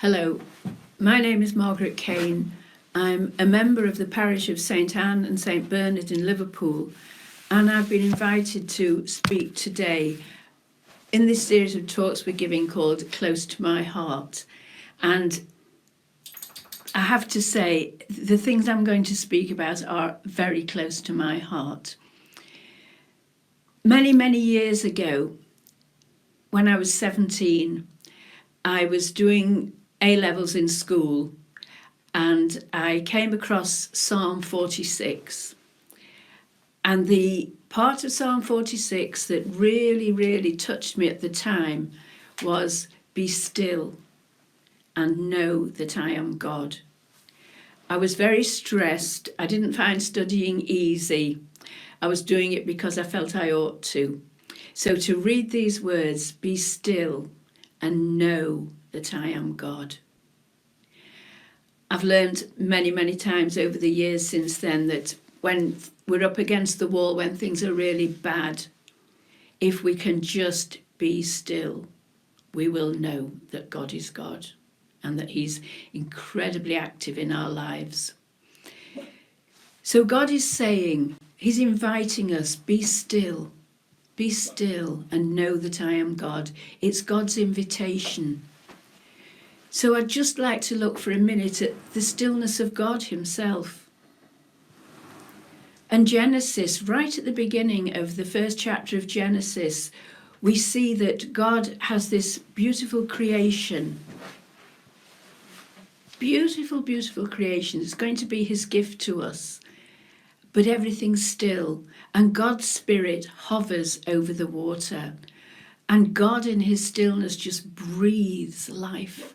Hello, my name is Margaret Kane. I'm a member of the parish of St Anne and St Bernard in Liverpool, and I've been invited to speak today in this series of talks we're giving called Close to My Heart. And I have to say, the things I'm going to speak about are very close to my heart. Many years ago, when I was 17, I was doing A-levels in school, and I came across Psalm 46. And the part of Psalm 46 that really touched me at the time was, "Be still and know that I am God." I was very stressed. I didn't find studying easy. I was doing it because I felt I ought to. So to read these words, "Be still and know that I am God." I've learned many times over the years since then that when we're up against the wall, when things are really bad, if we can just be still, we will know that God is God and that He's incredibly active in our lives. So God is saying, He's inviting us, be still and know that I am God. It's God's invitation. So I'd just like to look for a minute at the stillness of God Himself. And Genesis, right at the beginning of the first chapter of Genesis, we see that God has this beautiful creation. Beautiful creation. It's going to be His gift to us. But everything's still, and God's Spirit hovers over the water. And God in His stillness just breathes life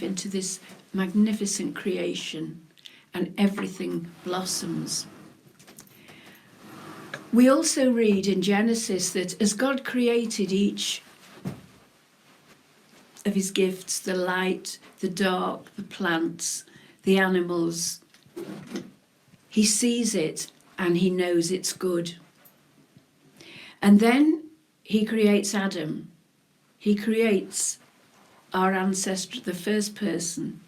into this magnificent creation, and everything blossoms. We also read in Genesis that as God created each of His gifts, the light, the dark, the plants, the animals, He sees it and He knows it's good. And then He creates Adam. He creates our ancestor, the first person,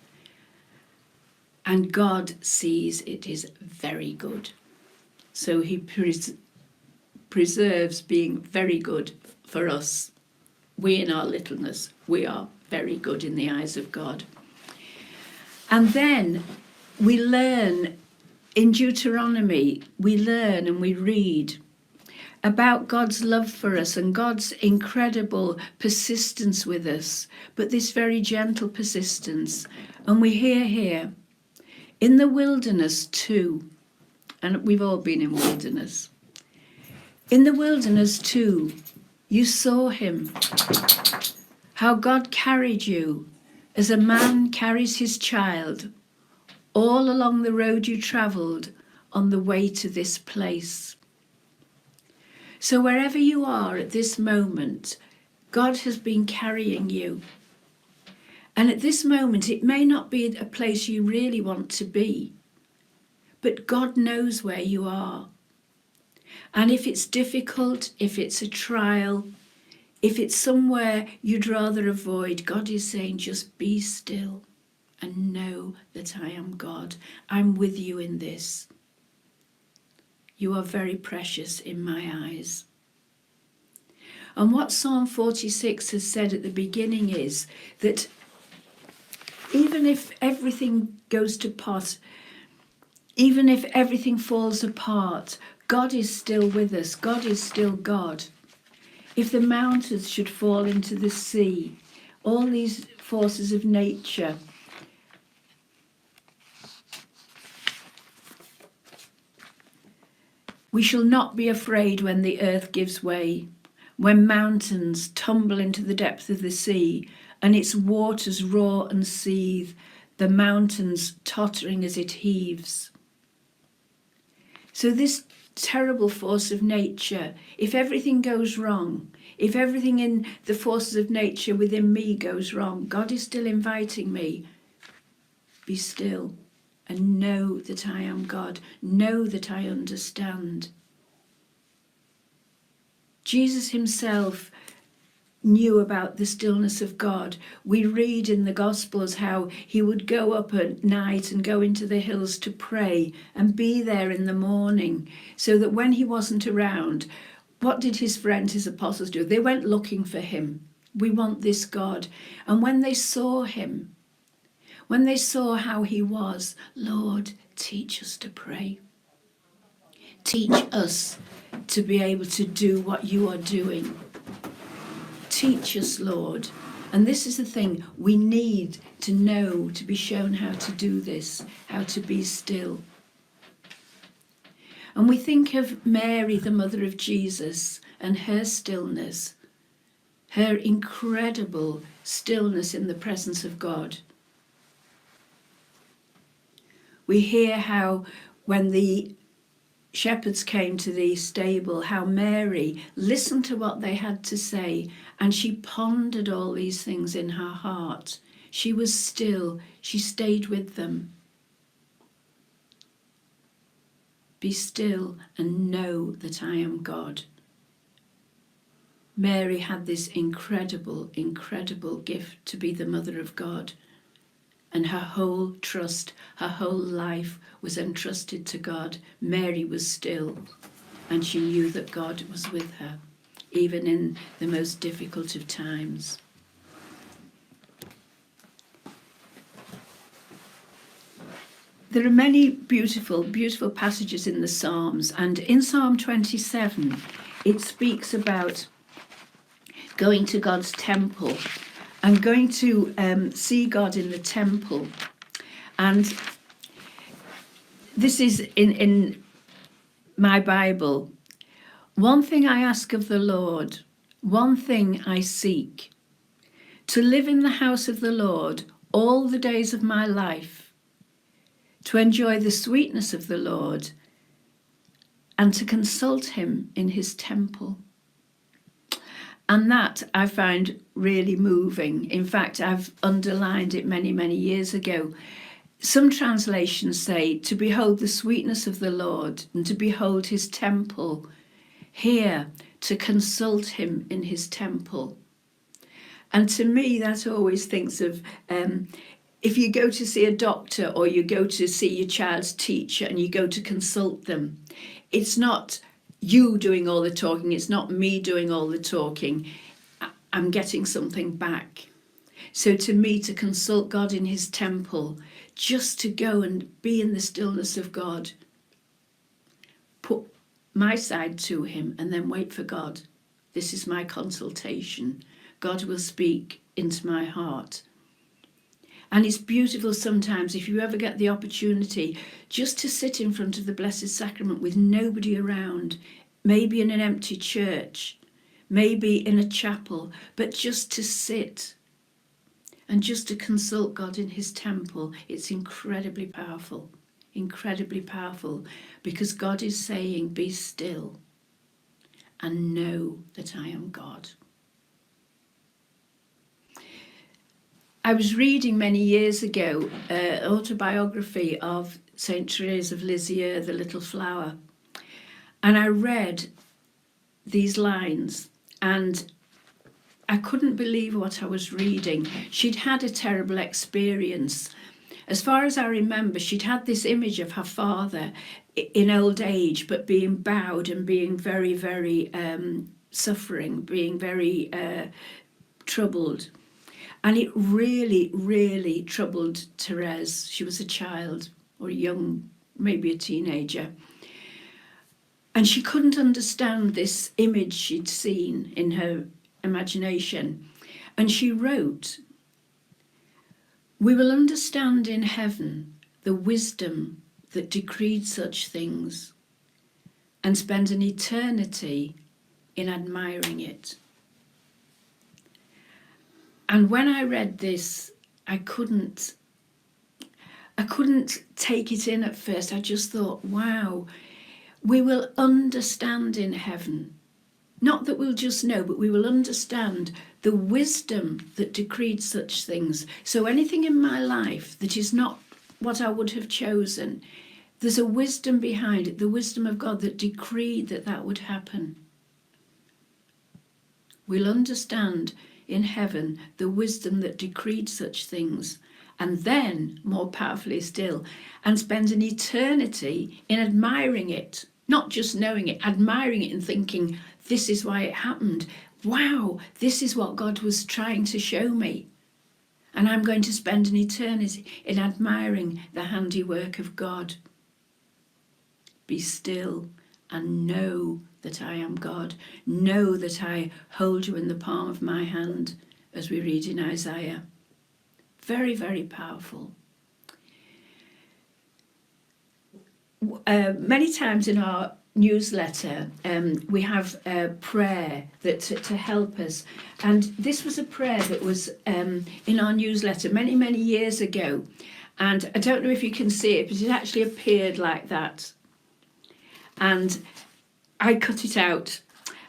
and God sees it is very good. So He preserves being very good for us. We in our littleness, we are very good in the eyes of God. And then we learn in Deuteronomy, we learn and we read about God's love for us and God's incredible persistence with us, but this very gentle persistence. And we hear here, in the wilderness too, and we've all been in wilderness. In the wilderness too, you saw Him, how God carried you as a man carries his child all along the road you travelled on the way to this place. So wherever you are at this moment, God has been carrying you. And at this moment, it may not be a place you really want to be, but God knows where you are. And if it's difficult, if it's a trial, if it's somewhere you'd rather avoid, God is saying, just be still and know that I am God. I'm with you in this. You are very precious in my eyes. And what Psalm 46 has said at the beginning is that even if everything goes to pot, even if everything falls apart, God is still with us. God is still God. If the mountains should fall into the sea, all these forces of nature, we shall not be afraid when the earth gives way, when mountains tumble into the depth of the sea, and its waters roar and seethe, the mountains tottering as it heaves. So this terrible force of nature, if everything goes wrong, if everything in the forces of nature within me goes wrong, God is still inviting me, be still. And know that I am God. Know that I understand. Jesus Himself knew about the stillness of God. We read in the Gospels how he would go up at night and go into the hills to pray and be there in the morning, so that when he wasn't around, what did his friends, his apostles, do? They went looking for him. We want this God. And when they saw him, when they saw how he was, Lord, teach us to pray. Teach us to be able to do what you are doing. Teach us, Lord. And this is the thing, we need to know, to be shown how to do this, how to be still. And we think of Mary, the mother of Jesus, and her stillness, her incredible stillness in the presence of God. We hear how when the shepherds came to the stable, how Mary listened to what they had to say, and she pondered all these things in her heart. She was still. She stayed with them. Be still and know that I am God. Mary had this incredible, incredible gift to be the mother of God. And her whole trust, her whole life was entrusted to God. Mary was still, and she knew that God was with her, even in the most difficult of times. There are many beautiful, beautiful passages in the Psalms, and in Psalm 27, it speaks about going to God's temple and going to see God in the temple. And this is in my Bible. One thing I ask of the Lord, one thing I seek, to live in the house of the Lord all the days of my life, to enjoy the sweetness of the Lord, and to consult him in his temple. And that I find really moving. In fact, I've underlined it many, many years ago. Some translations say to behold the sweetness of the Lord and to behold his temple. Here, to consult him in his temple. And to me, that always thinks of if you go to see a doctor or you go to see your child's teacher and you go to consult them, it's not you doing all the talking, it's not me doing all the talking. I'm getting something back. So to me, to consult God in his temple, just to go and be in the stillness of God, put my side to him and then wait for God. This is my consultation. God will speak into my heart. And it's beautiful sometimes, if you ever get the opportunity, just to sit in front of the Blessed Sacrament with nobody around, maybe in an empty church, maybe in a chapel, but just to sit and just to consult God in his temple. It's incredibly powerful, because God is saying, be still and know that I am God. I was reading many years ago an autobiography of St. Therese of Lisieux, The Little Flower. And I read these lines and I couldn't believe what I was reading. She'd had a terrible experience. As far as I remember, she'd had this image of her father in old age, but being bowed and being very, very suffering, being very troubled. And it really, really troubled Therese. She was a child or young, maybe a teenager. And she couldn't understand this image she'd seen in her imagination. And she wrote, "We will understand in heaven the wisdom that decreed such things and spend an eternity in admiring it." And when I read this, I couldn't take it in at first. I just thought, wow, we will understand in heaven. Not that we'll just know, but we will understand the wisdom that decreed such things. So anything in my life that is not what I would have chosen, there's a wisdom behind it, the wisdom of God that decreed that that would happen. We'll understand in heaven the wisdom that decreed such things, and then, more powerfully still, and spend an eternity in admiring it, not just knowing it, admiring it and thinking, this is why it happened. Wow, this is what God was trying to show me. And I'm going to spend an eternity in admiring the handiwork of God. Be still and know that I am God. Know that I hold you in the palm of my hand, as we read in Isaiah. Very, very powerful. Many times in our newsletter, we have a prayer that to help us. And this was a prayer that was in our newsletter many, many years ago. And I don't know if you can see it, but it actually appeared like that. And I cut it out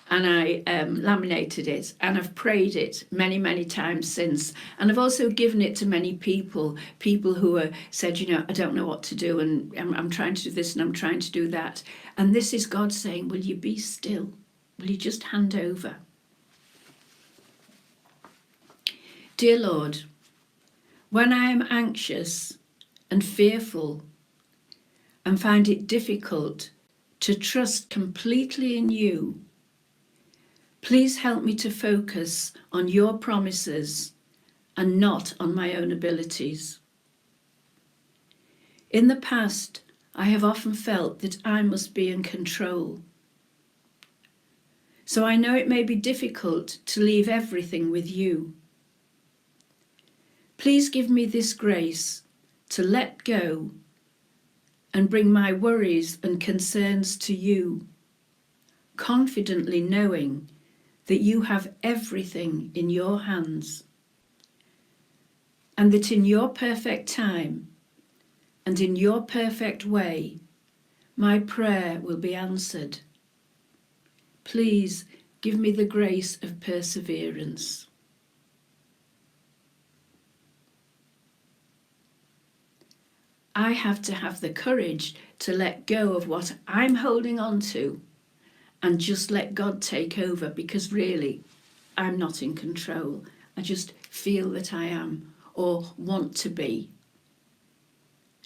and I laminated it, and I've prayed it many, many times since. And I've also given it to many people who have said, I don't know what to do, and I'm trying to do this and I'm trying to do that. And this is God saying, will you be still? Will you just hand over? Dear Lord, when I am anxious and fearful and find it difficult to trust completely in you, please help me to focus on your promises and not on my own abilities. In the past, I have often felt that I must be in control. So I know it may be difficult to leave everything with you. Please give me this grace to let go and bring my worries and concerns to you, confidently knowing that you have everything in your hands, and that in your perfect time and in your perfect way, my prayer will be answered. Please give me the grace of perseverance. I have to have the courage to let go of what I'm holding on to and just let God take over, because really, I'm not in control. I just feel that I am or want to be.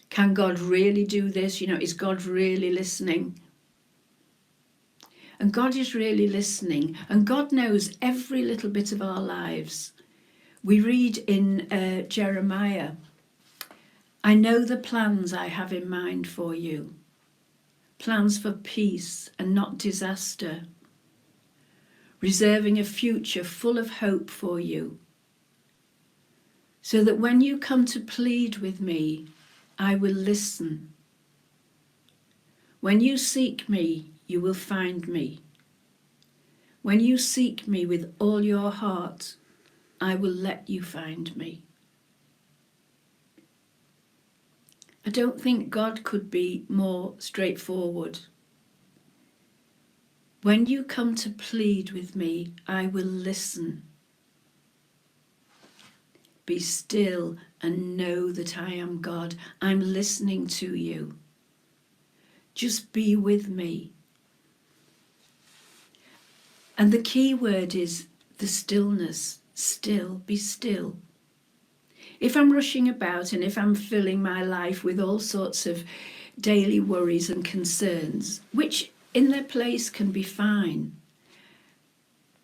Can God really do this? Is God really listening? And God is really listening, and God knows every little bit of our lives. We read in Jeremiah, I know the plans I have in mind for you, plans for peace and not disaster, reserving a future full of hope for you, so that when you come to plead with me, I will listen. When you seek me, you will find me. When you seek me with all your heart, I will let you find me. I don't think God could be more straightforward. When you come to plead with me, I will listen. Be still and know that I am God. I'm listening to you. Just be with me. And the key word is the stillness. Still, be still. If I'm rushing about and if I'm filling my life with all sorts of daily worries and concerns, which in their place can be fine,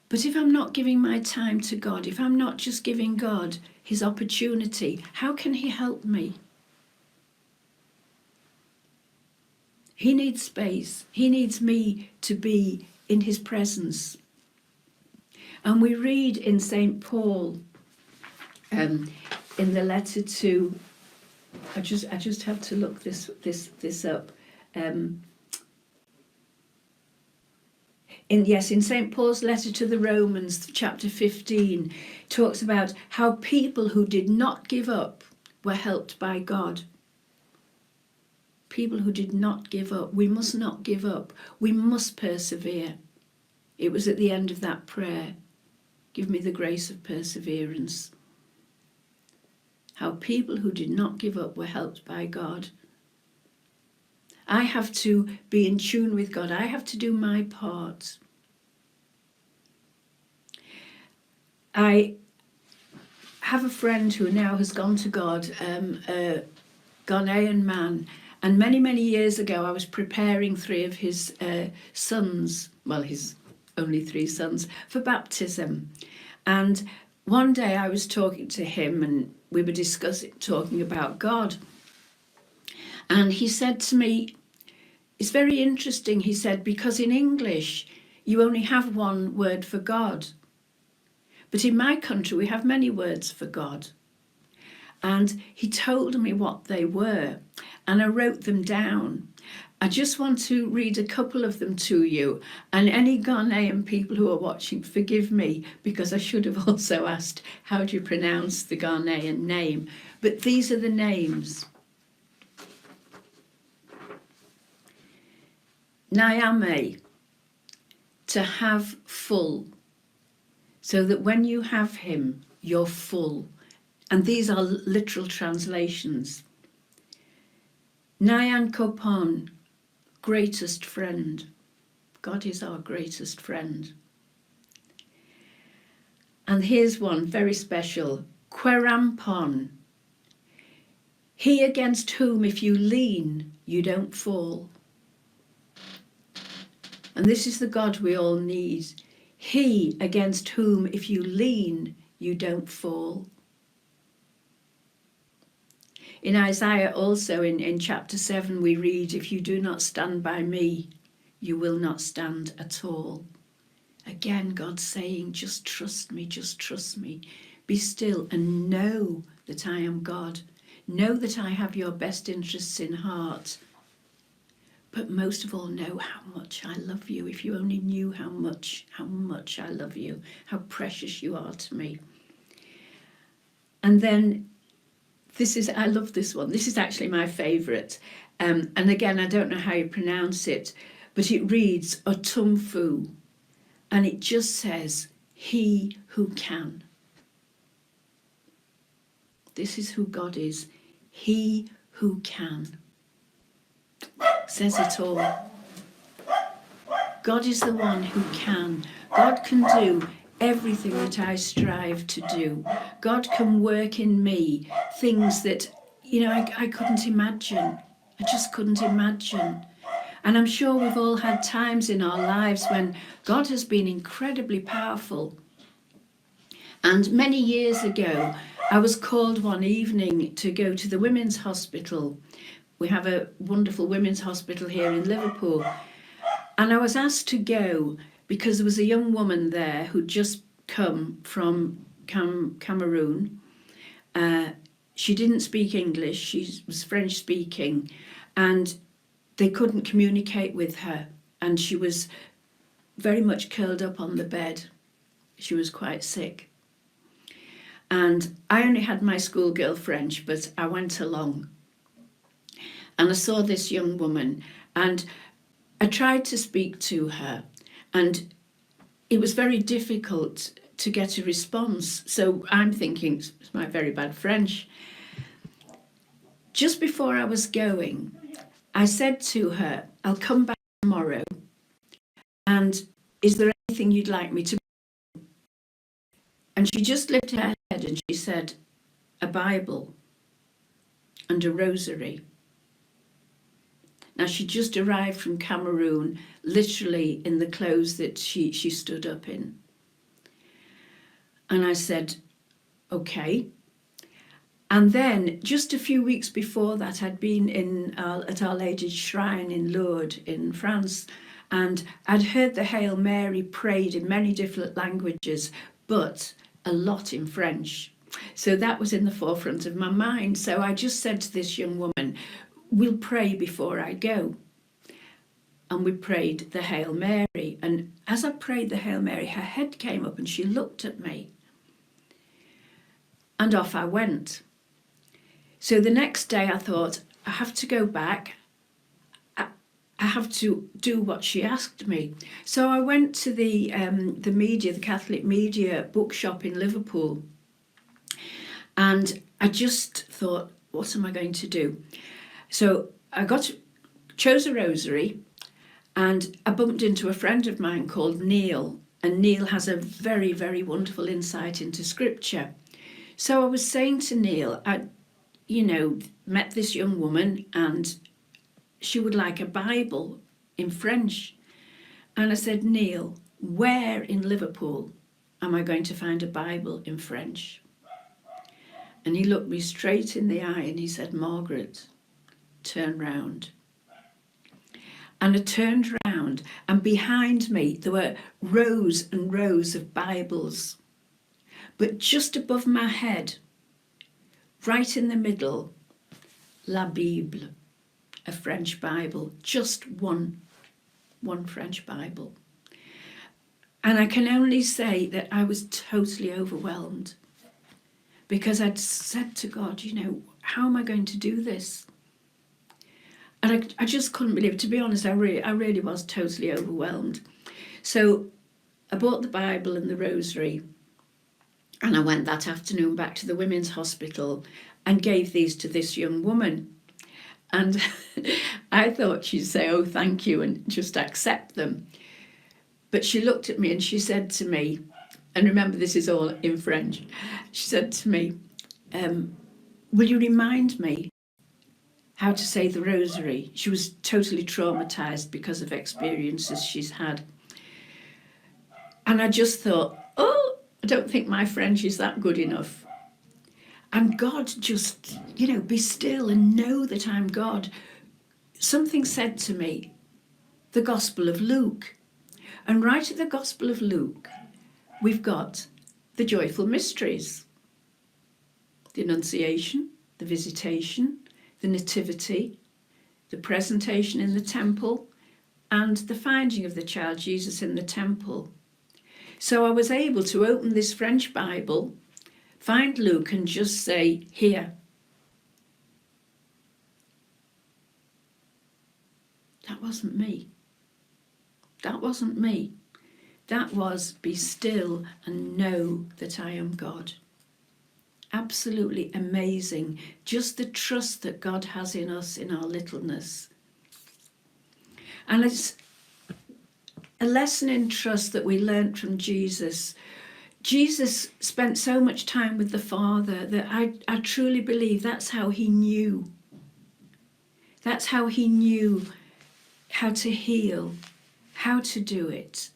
but if I'm not giving my time to God, if I'm not just giving God his opportunity, how can he help me? He needs space. He needs me to be in his presence. And we read in St. Paul, in the letter to, I just have to look this up. In St. Paul's letter to the Romans, chapter 15, talks about how people who did not give up were helped by God. People who did not give up. We must not give up. We must persevere. It was at the end of that prayer. Give me the grace of perseverance. How people who did not give up were helped by God. I have to be in tune with God. I have to do my part. I have a friend who now has gone to God, a Ghanaian man, and many, many years ago I was preparing 3 of his sons, well, his only 3 sons, for baptism. And one day I was talking to him and we were talking about God. And he said to me, it's very interesting, he said, because in English you only have one word for God. But in my country we have many words for God. And he told me what they were, and I wrote them down. I just want to read a couple of them to you, and any Ghanaian people who are watching, forgive me, because I should have also asked, how do you pronounce the Ghanaian name? But these are the names. Nyame, to have full, so that when you have him, you're full. And these are literal translations. Nyan Kopon, greatest friend. God is our greatest friend. And here's one very special. Kwerampon, he against whom if you lean, you don't fall. And this is the God we all need. He against whom if you lean, you don't fall. In Isaiah also in chapter 7 we read, if you do not stand by me, you will not stand at all. Again, God's saying, just trust me, be still and know that I am God. Know that I have your best interests in heart. But most of all, know how much I love you. If you only knew how much I love you, how precious you are to me. And then I love this one. This is actually my favourite. And again, I don't know how you pronounce it, but it reads Otumfu. And it just says, he who can. This is who God is. He who can. Says it all. God is the one who can. God can do everything that I strive to do. God can work in me things that, I couldn't imagine. I just couldn't imagine. And I'm sure we've all had times in our lives when God has been incredibly powerful. And many years ago, I was called one evening to go to the women's hospital. We have a wonderful women's hospital here in Liverpool. And I was asked to go because there was a young woman there who'd just come from Cameroon. She didn't speak English, she was French speaking, and they couldn't communicate with her. And she was very much curled up on the bed. She was quite sick. And I only had my schoolgirl French, but I went along. And I saw this young woman and I tried to speak to her, and it was very difficult to get a response. So I'm thinking, it's my very bad French. Just before I was going, I said to her, I'll come back tomorrow, and is there anything you'd like me to do? And she just lifted her head and she said, a Bible and a rosary. Now, she just arrived from Cameroon, literally in the clothes that she stood up in. And I said, okay. And then just a few weeks before that, I'd been at Our Lady's Shrine in Lourdes in France, and I'd heard the Hail Mary prayed in many different languages, but a lot in French. So that was in the forefront of my mind. So I just said to this young woman, we'll pray before I go. And we prayed the Hail Mary. And as I prayed the Hail Mary, her head came up and she looked at me. And off I went. So the next day I thought, I have to go back. I have to do what she asked me. So I went to the Catholic Media bookshop in Liverpool. And I just thought, what am I going to do? So I chose a rosary, and I bumped into a friend of mine called Neil, And Neil has a very, very wonderful insight into scripture. So I was saying to Neil, I, met this young woman and she would like a Bible in French. And I said, Neil, where in Liverpool am I going to find a Bible in French? And he looked me straight in the eye and he said, Margaret, turn round. And I turned round, and behind me there were rows and rows of Bibles. But just above my head, right in the middle, La Bible, a French Bible, just one French Bible. And I can only say that I was totally overwhelmed, because I'd said to God, how am I going to do this? And I just couldn't believe it. To be honest, I really was totally overwhelmed. So I bought the Bible and the rosary, and I went that afternoon back to the women's hospital and gave these to this young woman. And I thought she'd say, oh, thank you, and just accept them. But she looked at me and she said to me, and remember this is all in French, she said to me, will you remind me how to say the rosary? She was totally traumatized because of experiences she's had. And I just thought, oh, I don't think my French is that good enough. And God just, be still and know that I'm God. Something said to me, the Gospel of Luke. And right at the Gospel of Luke, we've got the joyful mysteries. The Annunciation, the Visitation, the Nativity, the presentation in the temple, and the finding of the child Jesus in the temple. So I was able to open this French Bible, find Luke, and just say, here. That wasn't me. That wasn't me. That was, be still and know that I am God. Absolutely amazing. Just the trust that God has in us in our littleness. And it's a lesson in trust that we learnt from Jesus. Jesus spent so much time with the Father that I truly believe that's how he knew. That's how he knew how to heal, how to do it,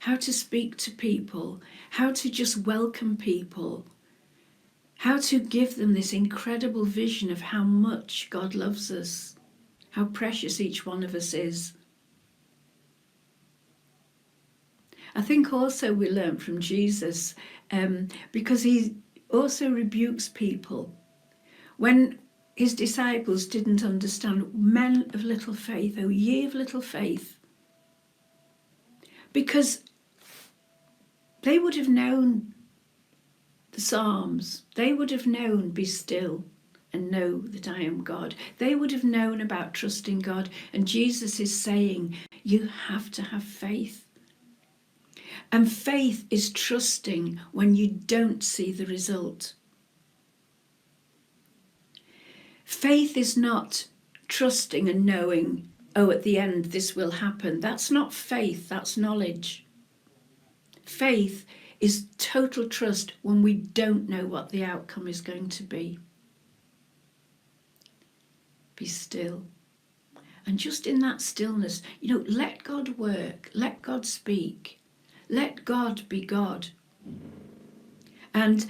how to speak to people, how to just welcome people, how to give them this incredible vision of how much God loves us, how precious each one of us is. I think also we learn from Jesus because he also rebukes people. When his disciples didn't understand, men of little faith, oh ye of little faith, because they would have known the Psalms, they would have known, be still and know that I am God. They would have known about trusting God. And Jesus is saying, you have to have faith. And faith is trusting when you don't see the result. Faith is not trusting and knowing, oh, at the end this will happen. That's not faith, that's knowledge. Faith is total trust when we don't know what the outcome is going to be. Be still. And just in that stillness, let God work, let God speak, let God be God. And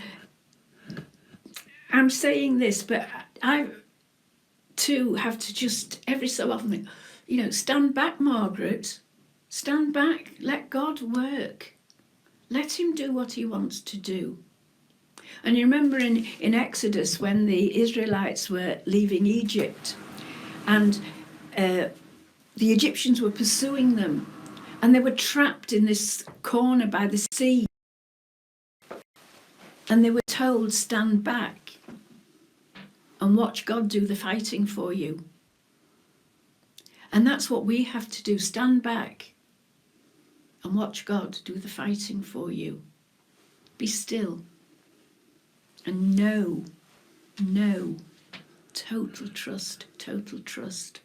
I'm saying this, but I too have to just every so often think, stand back, Margaret, stand back, let God work. Let him do what he wants to do. And you remember in Exodus when the Israelites were leaving Egypt and the Egyptians were pursuing them and they were trapped in this corner by the sea. And they were told, stand back and watch God do the fighting for you. And that's what we have to do, stand back and watch God do the fighting for you. Be still and know, total trust, total trust.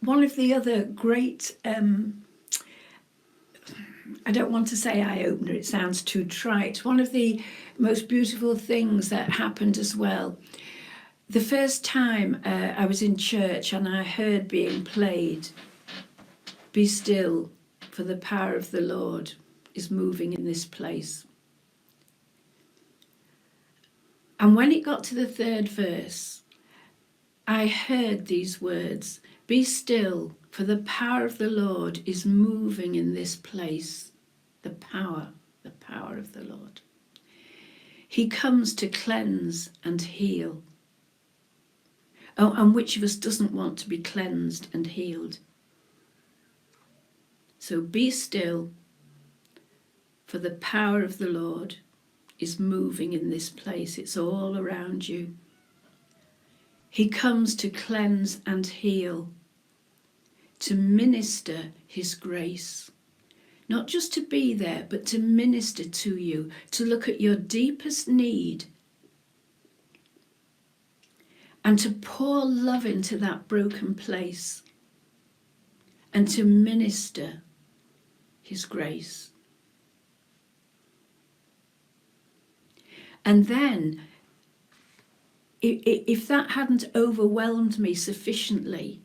one of the other great, I don't want to say eye-opener, it sounds too trite. One of the most beautiful things that happened as well, the first time I was in church and I heard being played, "Be still, for the power of the Lord is moving in this place." And when it got to the third verse, I heard these words, "Be still, for the power of the Lord is moving in this place." The power of the Lord. He comes to cleanse and heal. Oh, and which of us doesn't want to be cleansed and healed? So be still, for the power of the Lord is moving in this place. It's all around you. He comes to cleanse and heal, to minister his grace. Not just to be there, but to minister to you, to look at your deepest need and to pour love into that broken place and to minister his grace. And then, if that hadn't overwhelmed me sufficiently,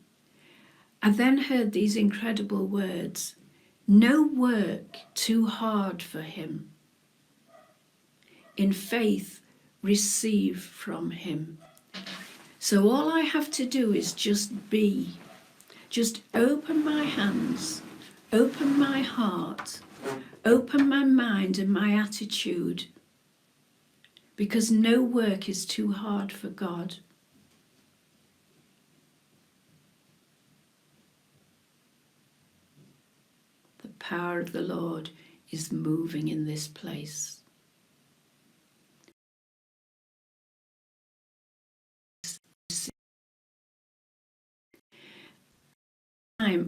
I then heard these incredible words, "No work too hard for him. In faith, receive from him." So all I have to do is just be. Just open my hands, open my heart, open my mind and my attitude, because no work is too hard for God. The power of the Lord is moving in this place.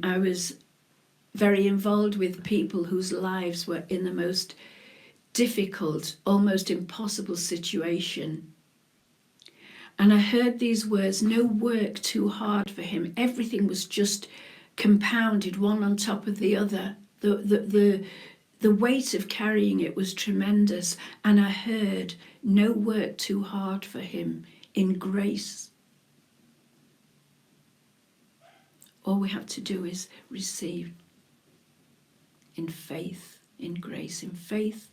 I was very involved with people whose lives were in the most difficult, almost impossible situation. And I heard these words, "No work too hard for him." Everything was just compounded, one on top of the other. The weight of carrying it was tremendous. And I heard, "No work too hard for him in grace." All we have to do is receive in faith, in grace, in faith,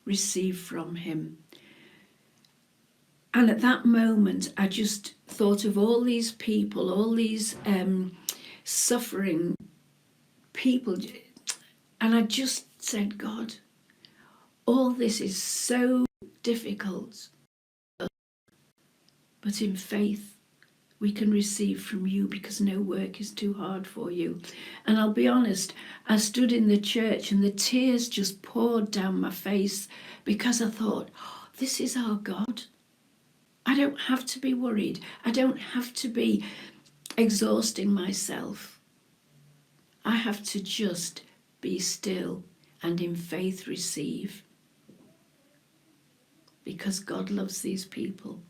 receive from him. And at that moment, I just thought of all these people, all these suffering people. And I just said, "God, all this is so difficult, but in faith, we can receive from you because no work is too hard for you." And I'll be honest, I stood in the church and the tears just poured down my face because I thought, this is our God. I don't have to be worried. I don't have to be exhausting myself. I have to just be still and in faith receive, because God loves these people.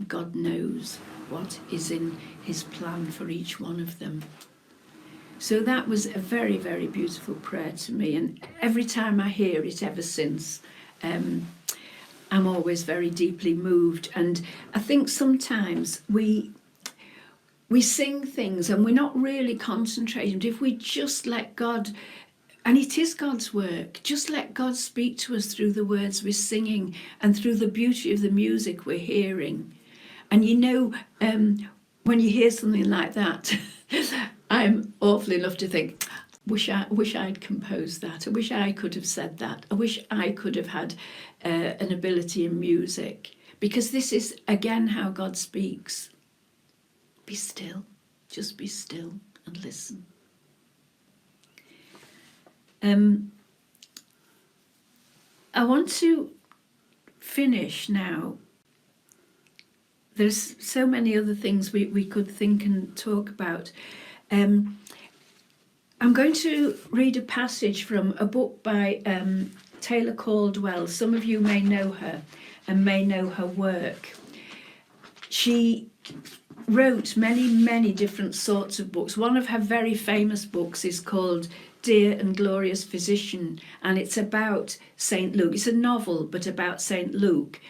God knows what is in his plan for each one of them. So that was a very, very beautiful prayer to me. And every time I hear it ever since, I'm always very deeply moved. And I think sometimes we sing things and we're not really concentrating. If we just let God, and it is God's work, just let God speak to us through the words we're singing and through the beauty of the music we're hearing. And you know, when you hear something like that, I'm awful enough to think, wish I'd composed that. I wish I could have said that. I wish I could have had an ability in music. Because this is, again, how God speaks. Be still. Just be still and listen. I want to finish now. There's so many other things we could think and talk about. I'm going to read a passage from a book by Taylor Caldwell. Some of you may know her and may know her work. She wrote many, many different sorts of books. One of her very famous books is called Dear and Glorious Physician, and it's about St. Luke. It's a novel, but about St. Luke.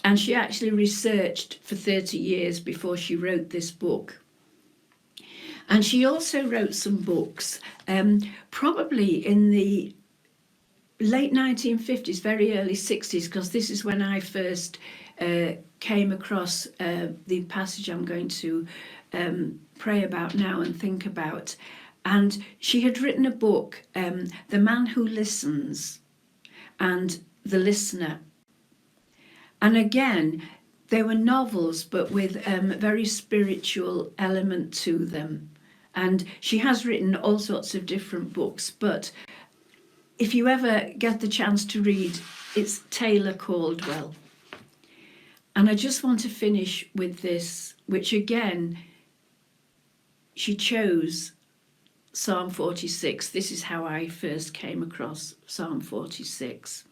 And she actually researched for 30 years before she wrote this book. And she also wrote some books, probably in the late 1950s, very early 60s, because this is when I first came across the passage I'm going to pray about now and think about. And she had written a book, The Man Who Listens and The Listener. And again, they were novels, but with a very spiritual element to them. And she has written all sorts of different books, but if you ever get the chance to read, it's Taylor Caldwell. And I just want to finish with this, which again, she chose Psalm 46. This is how I first came across Psalm 46.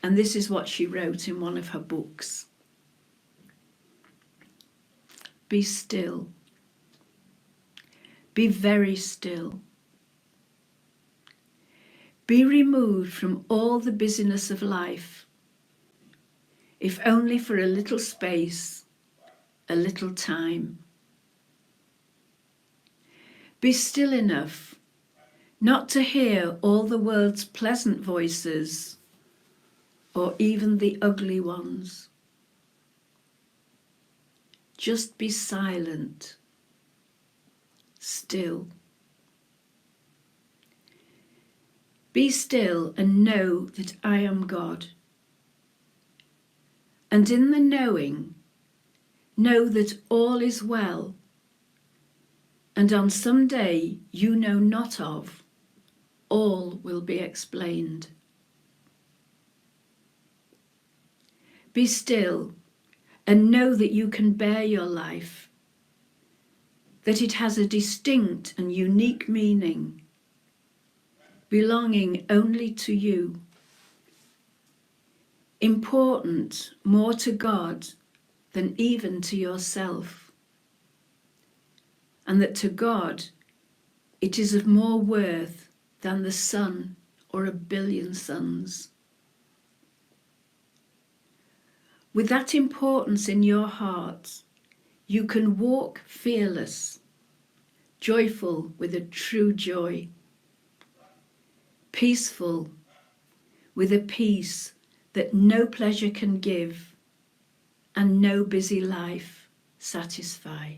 And this is what she wrote in one of her books. Be still. Be very still. Be removed from all the busyness of life, if only for a little space, a little time. Be still enough not to hear all the world's pleasant voices or even the ugly ones. Just be silent, still. Be still and know that I am God. And in the knowing, know that all is well, and on some day you know not of, all will be explained. Be still and know that you can bear your life, that it has a distinct and unique meaning, belonging only to you, important more to God than even to yourself, and that to God it is of more worth than the sun or a billion suns. With that importance in your heart, you can walk fearless, joyful with a true joy, peaceful with a peace that no pleasure can give and no busy life satisfy.